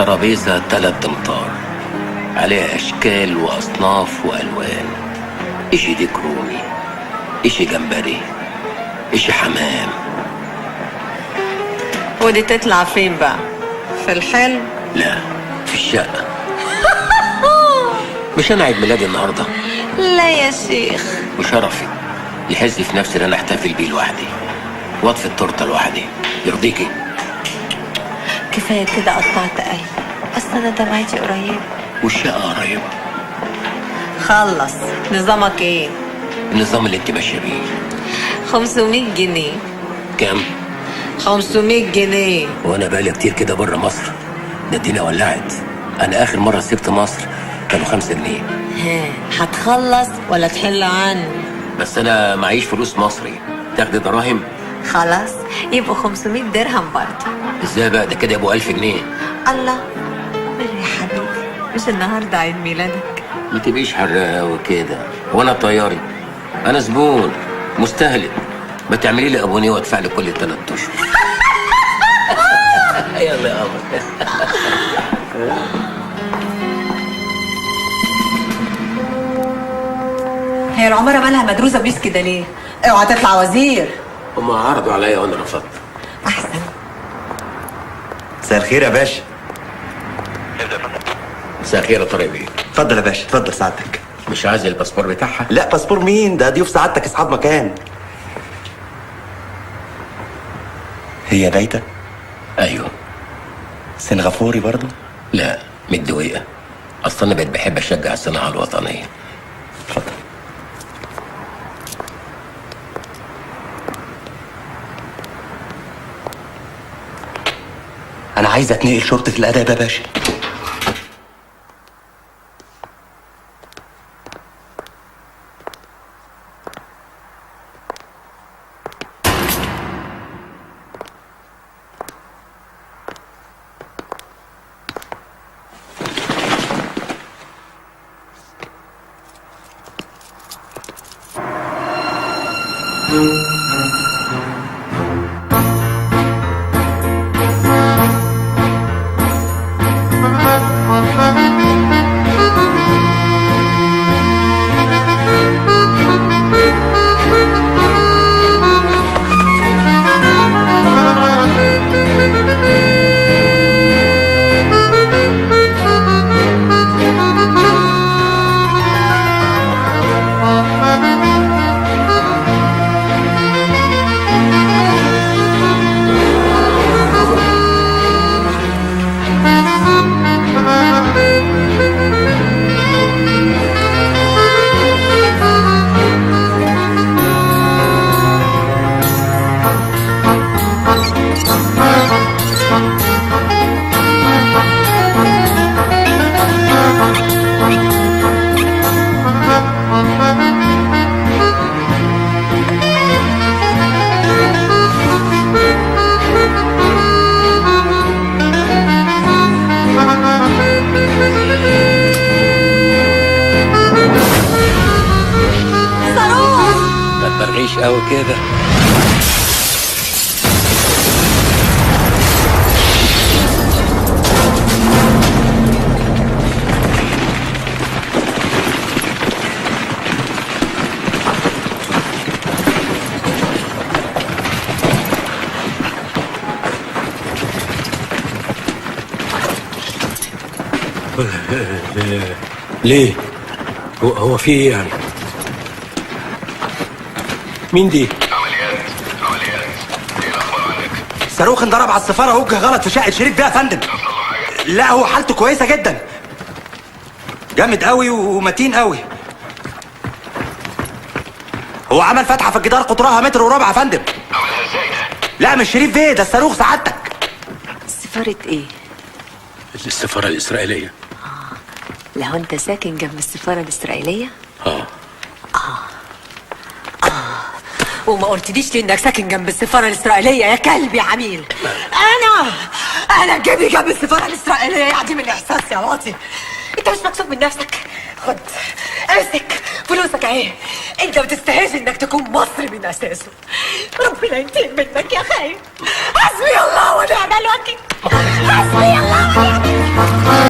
ترابيزة 3 امتار عليها اشكال واصناف والوان، اشي ديك رومي، اشي جمبري، اشي حمام. ودي تطلع فين بقى؟ في الحلم؟ لا، في الشقة. مش انا عيد ميلادي النهارده؟ لا يا شيخ، وشرفي يحز في نفسي ان انا احتفل بيه لوحدي واطفي التورته لوحدي. يرضيكي؟ كفايه كده قطعت قلبي، اصل انا دمعتي قريبه. والشقة قريبة. خلص. نظامك ايه؟ النظام اللي انت ماشية بيه. 500 جنيه. كام؟ 500 جنيه. وانا بقالي كتير كده بره مصر، ده الدنيا ولعت. انا اخر مرة سبت مصر كانوا 5 جنيه. ها، هتخلص ولا تحل عني؟ بس انا معيش فلوس مصري. تاخدي دراهم؟ خلاص، يبقوا 500 درهم برضه. ازاي بقى؟ ده كده يبقوا 1000 جنيه. الله، مر يا حبيبي، مش النهارده عيد ميلادك؟ ما تبقيش حراقة وكده. وانا طياري، انا زبون مستهلك. ما تعملي لي ابونيه وادفع لي كل 3 اشهر. يلا يا قمر. هي العمارة مالها مدروسة بيس كده ليه؟ اوعى تطلع وزير. هم عرضوا عليا وانا رفضت. احسن. مساء الخير يا باشا. مساء الخير يا طارق بيه. اتفضل يا باشا، اتفضل سعادتك. مش عايز الباسبور بتاعها؟ لا، باسبور مين؟ ده ضيوف سعادتك اصحاب مكان. هي بايته؟ ايوه. سنغافوري برضو؟ لا، متدويقه. اصل انا بقيت بحب اشجع الصناعه الوطنيه. اتفضل. انا عايز اتنقل شرطة الاداب يا باشا. مش قوي كده. ليه؟ هو في ايه يعني؟ مين دي؟ عمليات ايه الاخبار عنك؟ صاروخ انضرب على السفاره وجه غلط في شقه شريف بيه يا فندم. لا هو حالته كويسه جدا، جامد قوي ومتين قوي. هو عمل فتحه في الجدار قطرها 1.25 متر يا فندم. عملها ازاي ده؟ لا مش شريف بيه، ده الصاروخ سعادتك. سفارة ايه؟ السفاره الاسرائيليه. لو انت ساكن جنب السفارة الإسرائيلية؟ وما قلتليش ليه انك ساكن جنب السفارة الإسرائيلية يا كلب يا عميل؟ أنا جيبي جنب السفارة الإسرائيلية يا عديم الإحساس يا واطي. أنت مش مكسوف من نفسك؟ خد امسك فلوسك أهي. أنت ما تستاهلش إنك تكون مصري من أساسه. ربنا ينتقم منك يا خايف. حسبي الله ونعم الوكيل. حسبي الله ونعم